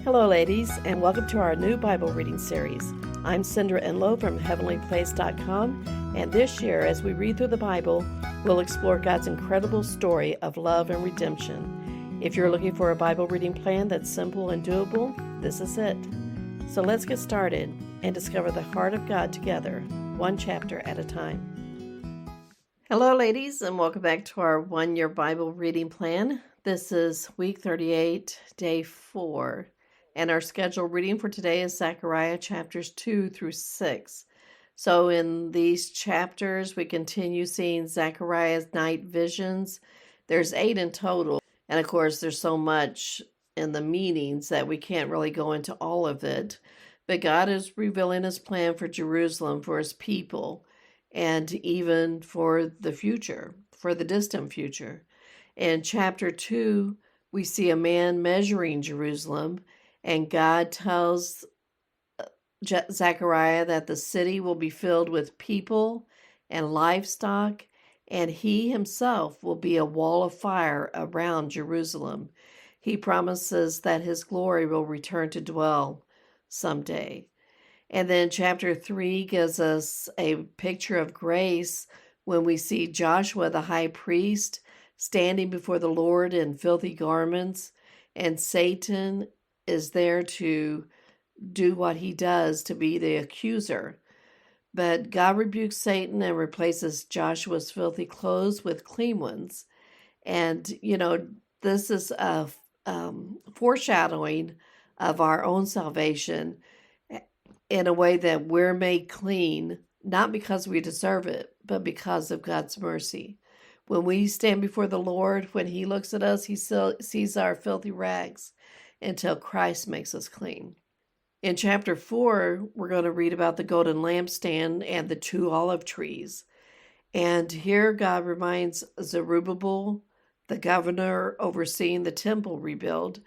Hello, ladies, and welcome to our new Bible reading series. I'm Cindra Enlow from HeavenlyPlace.com, and this year, as we read through the Bible, we'll explore God's incredible story of love and redemption. If you're looking for a Bible reading plan that's simple and doable, this is it. So let's get started and discover the heart of God together, one chapter at a time. Hello, ladies, and welcome back to our one-year Bible reading plan. This is week 38, day 4. And our scheduled reading for today is Zechariah chapters 2 through 6. So in these chapters, we continue seeing Zechariah's night visions. There's 8 in total. And of course, there's so much in the meanings that we can't really go into all of it. But God is revealing his plan for Jerusalem, for his people, and even for the future, for the distant future. In chapter 2, we see a man measuring Jerusalem, and God tells Zechariah that the city will be filled with people and livestock, and he himself will be a wall of fire around Jerusalem. He promises that his glory will return to dwell someday. And then chapter 3 gives us a picture of grace when we see Joshua the high priest standing before the Lord in filthy garments, and Satan is there to do what he does, to be the accuser. But God rebukes Satan and replaces Joshua's filthy clothes with clean ones. And, this is a foreshadowing of our own salvation in a way that we're made clean, not because we deserve it, but because of God's mercy. When we stand before the Lord, when he looks at us, he sees our filthy rags until Christ makes us clean. In chapter 4, we're going to read about the golden lampstand and the 2 olive trees. And here God reminds Zerubbabel, the governor overseeing the temple rebuild,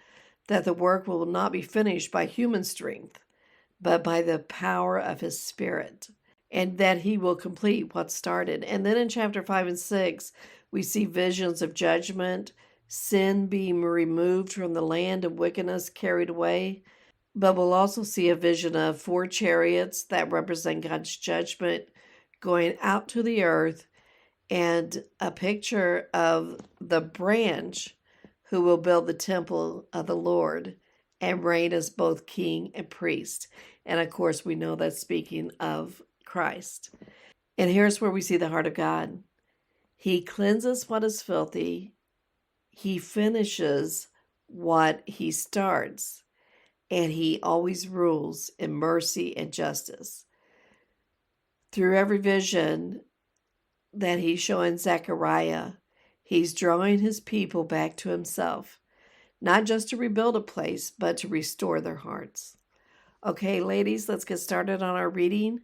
that the work will not be finished by human strength, but by the power of his Spirit, and that he will complete what started. And then in chapter 5 and 6, we see visions of judgment, sin being removed from the land and wickedness carried away. But we'll also see a vision of 4 chariots that represent God's judgment going out to the earth, and a picture of the branch who will build the temple of the Lord and reign as both king and priest. And of course, we know that's speaking of Christ. And here's where we see the heart of God. He cleanses what is filthy. He finishes what he starts. And he always rules in mercy and justice. Through every vision that he's showing Zechariah, he's drawing his people back to himself, not just to rebuild a place, but to restore their hearts. Okay, ladies, let's get started on our reading.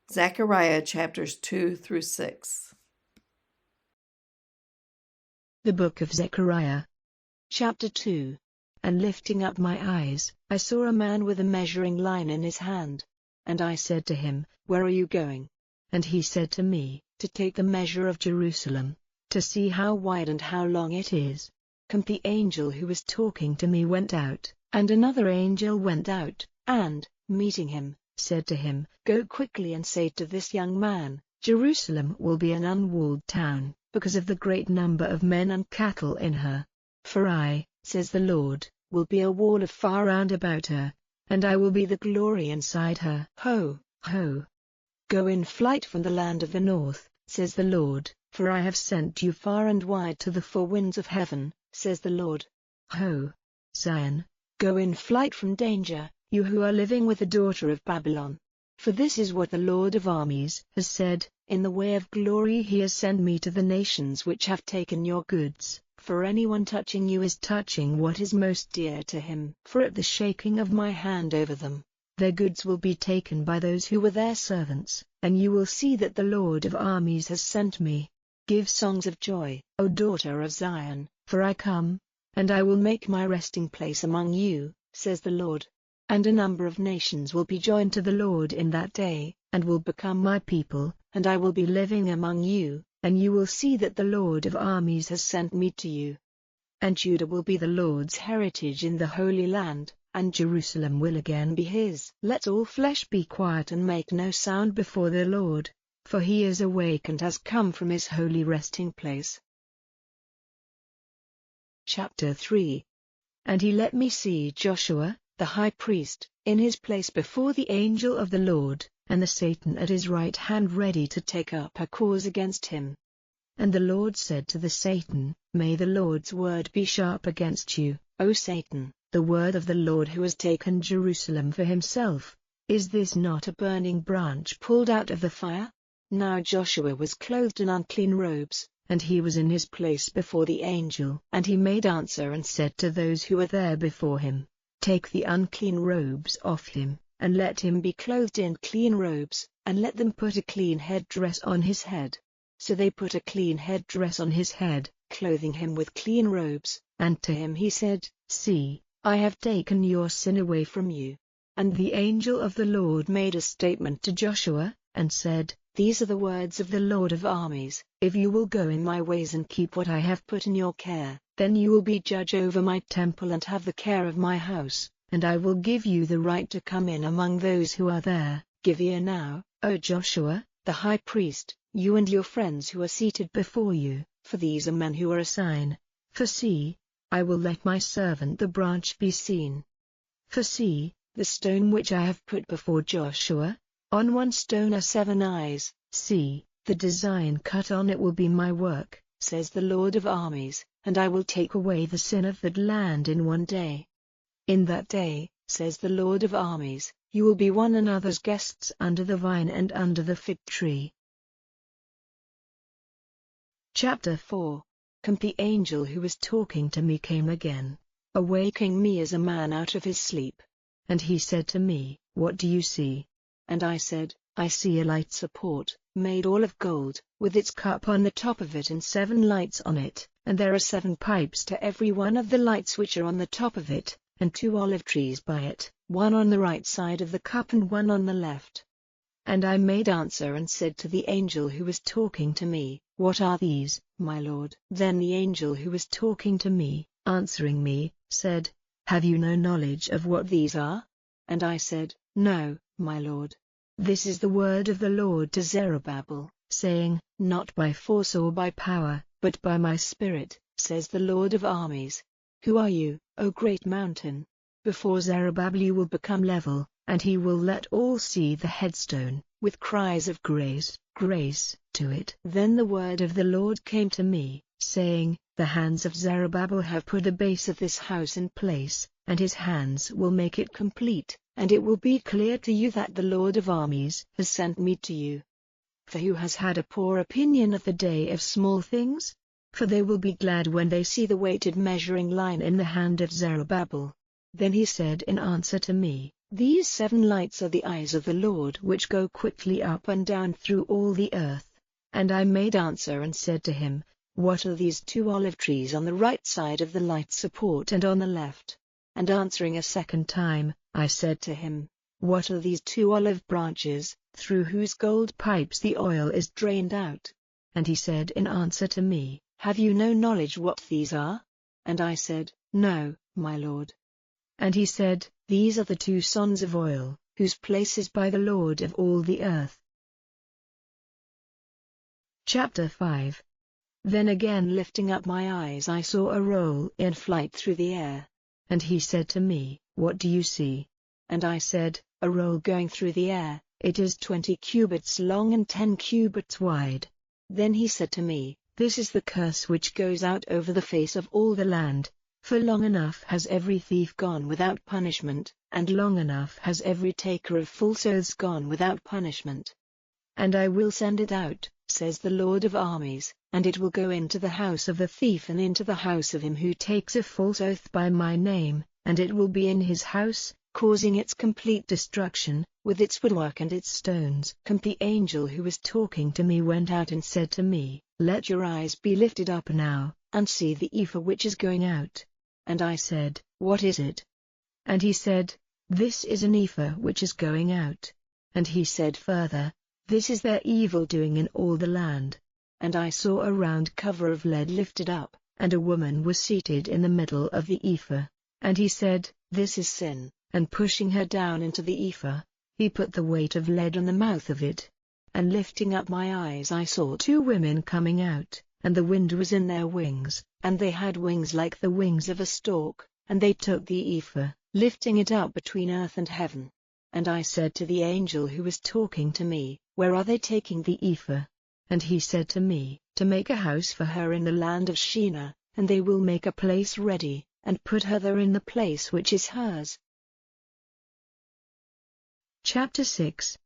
Zechariah chapters 2 through 6. The book of Zechariah. Chapter 2. And lifting up my eyes, I saw a man with a measuring line in his hand. And I said to him, Where are you going? And he said to me, To take the measure of Jerusalem, to see how wide and how long it is. And the angel who was talking to me went out, and another angel went out, and, meeting him, said to him, Go quickly and say to this young man, Jerusalem will be an unwalled town, because of the great number of men and cattle in her. For I, says the Lord, will be a wall of fire round about her, and I will be the glory inside her. Ho, ho! Go in flight from the land of the north, says the Lord, for I have sent you far and wide to the four winds of heaven, says the Lord. Ho, Zion! Go in flight from danger, you who are living with the daughter of Babylon. For this is what the Lord of armies has said, In the way of glory he has sent me to the nations which have taken your goods. For anyone touching you is touching what is most dear to him. For at the shaking of my hand over them, their goods will be taken by those who were their servants, and you will see that the Lord of armies has sent me. Give songs of joy, O daughter of Zion, for I come, and I will make my resting place among you, says the Lord. And a number of nations will be joined to the Lord in that day, and will become my people, and I will be living among you. And you will see that the Lord of armies has sent me to you. and Judah will be the Lord's heritage in the Holy Land, and Jerusalem will again be his. Let all flesh be quiet and make no sound before the Lord, for he is awake and has come from his holy resting place. Chapter 3. And he let me see Joshua, the high priest, in his place before the angel of the Lord, and the Satan at his right hand ready to take up a cause against him. And the Lord said to the Satan, May the Lord's word be sharp against you, O Satan, the word of the Lord who has taken Jerusalem for himself. Is this not a burning branch pulled out of the fire? Now Joshua was clothed in unclean robes, and he was in his place before the angel. And he made answer and said to those who were there before him, Take the unclean robes off him, and let him be clothed in clean robes, and let them put a clean headdress on his head. So they put a clean headdress on his head, clothing him with clean robes, and to him he said, See, I have taken your sin away from you. And the angel of the Lord made a statement to Joshua, and said, These are the words of the Lord of armies, if you will go in my ways and keep what I have put in your care, then you will be judge over my temple and have the care of my house, and I will give you the right to come in among those who are there. Give ear now, O Joshua, the high priest, you and your friends who are seated before you, for these are men who are a sign. For see, I will let my servant the branch be seen. For see, the stone which I have put before Joshua, on one stone are 7 eyes. See, the design cut on it will be my work, says the Lord of armies, and I will take away the sin of that land in one day. In that day, says the Lord of armies, you will be one another's guests under the vine and under the fig tree. Chapter 4. And the angel who was talking to me came again, awaking me as a man out of his sleep. And he said to me, What do you see? And I said, I see a light support, made all of gold, with its cup on the top of it and 7 lights on it, and there are 7 pipes to every one of the lights which are on the top of it, and 2 olive trees by it, one on the right side of the cup and one on the left. And I made answer and said to the angel who was talking to me, What are these, my Lord? Then the angel who was talking to me, answering me, said, Have you no knowledge of what these are? And I said, No, my Lord. This is the word of the Lord to Zerubbabel, saying, Not by force or by power, but by my Spirit, says the Lord of armies. Who are you, O great mountain? Before Zerubbabel you will become level, and he will let all see the headstone, with cries of grace, grace, to it. Then the word of the Lord came to me, saying, The hands of Zerubbabel have put the base of this house in place, and his hands will make it complete, and it will be clear to you that the Lord of armies has sent me to you. For who has had a poor opinion of the day of small things? For they will be glad when they see the weighted measuring line in the hand of Zerubbabel. Then he said in answer to me, These 7 lights are the eyes of the Lord which go quickly up and down through all the earth. And I made answer and said to him, What are these 2 olive trees on the right side of the light support and on the left? And answering a second time, I said to him, What are these 2 olive branches, through whose gold pipes the oil is drained out? And he said in answer to me, Have you no knowledge what these are? And I said, No, my Lord. And he said, These are the 2 sons of oil, whose place is by the Lord of all the earth. Chapter 5. Then again lifting up my eyes I saw a roll in flight through the air. And he said to me, What do you see? And I said, A roll going through the air, it is 20 cubits long and 10 cubits wide. Then he said to me, This is the curse which goes out over the face of all the land. For long enough has every thief gone without punishment, and long enough has every taker of false oaths gone without punishment. And I will send it out, says the Lord of armies, and it will go into the house of the thief and into the house of him who takes a false oath by my name, and it will be in his house, causing its complete destruction, with its woodwork and its stones. And the angel who was talking to me went out and said to me, Let your eyes be lifted up now, and see the ephah which is going out. And I said, What is it? And he said, This is an ephah which is going out. And he said further, This is their evil doing in all the land. And I saw a round cover of lead lifted up, and a woman was seated in the middle of the ephah. And he said, "This is sin," and pushing her down into the ephah, he put the weight of lead on the mouth of it. And lifting up my eyes I saw 2 women coming out, and the wind was in their wings, and they had wings like the wings of a stork, and they took the ephah, lifting it up between earth and heaven. And I said to the angel who was talking to me, "Where are they taking the ephah?" And he said to me, "To make a house for her in the land of Shinar, and they will make a place ready, and put her there in the place which is hers." Chapter 6.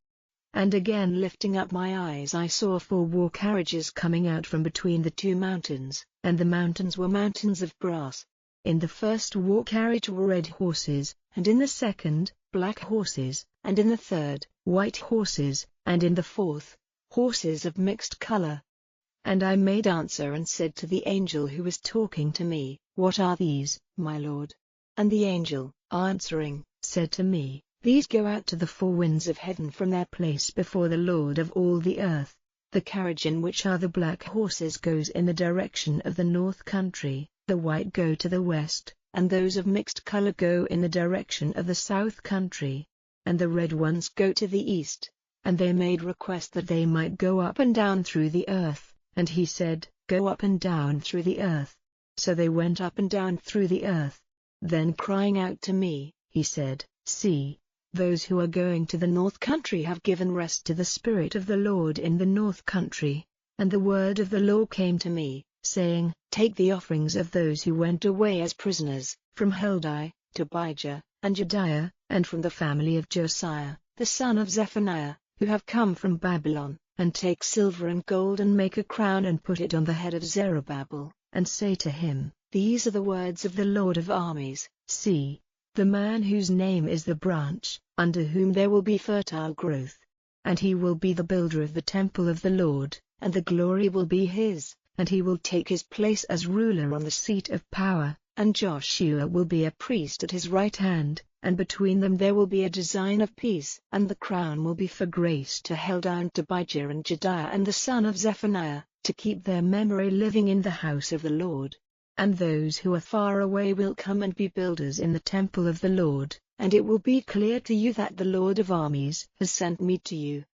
And again lifting up my eyes I saw 4 war carriages coming out from between the 2 mountains, and the mountains were mountains of brass. In the first war carriage were red horses, and in the second, black horses, and in the third, white horses, and in the fourth, horses of mixed color. And I made answer and said to the angel who was talking to me, "What are these, my lord?" And the angel, answering, said to me, "These go out to the 4 winds of heaven from their place before the Lord of all the earth. The carriage in which are the black horses goes in the direction of the north country, the white go to the west, and those of mixed color go in the direction of the south country, and the red ones go to the east." And they made request that they might go up and down through the earth, and he said, "Go up and down through the earth." So they went up and down through the earth. Then crying out to me, he said, "See, those who are going to the north country have given rest to the Spirit of the Lord in the north country." And the word of the Lord came to me, saying, "Take the offerings of those who went away as prisoners, from Heldai, Tobijah, and Jediah, and from the family of Josiah, the son of Zephaniah, who have come from Babylon, and take silver and gold and make a crown and put it on the head of Zerubbabel, and say to him, These are the words of the Lord of armies, see, the man whose name is the branch, under whom there will be fertile growth. And he will be the builder of the temple of the Lord, and the glory will be his, and he will take his place as ruler on the seat of power, and Joshua will be a priest at his right hand, and between them there will be a design of peace. And the crown will be for grace to Heldai and Tobijah and Jediah and the son of Zephaniah, to keep their memory living in the house of the Lord. And those who are far away will come and be builders in the temple of the Lord, and it will be clear to you that the Lord of armies has sent me to you.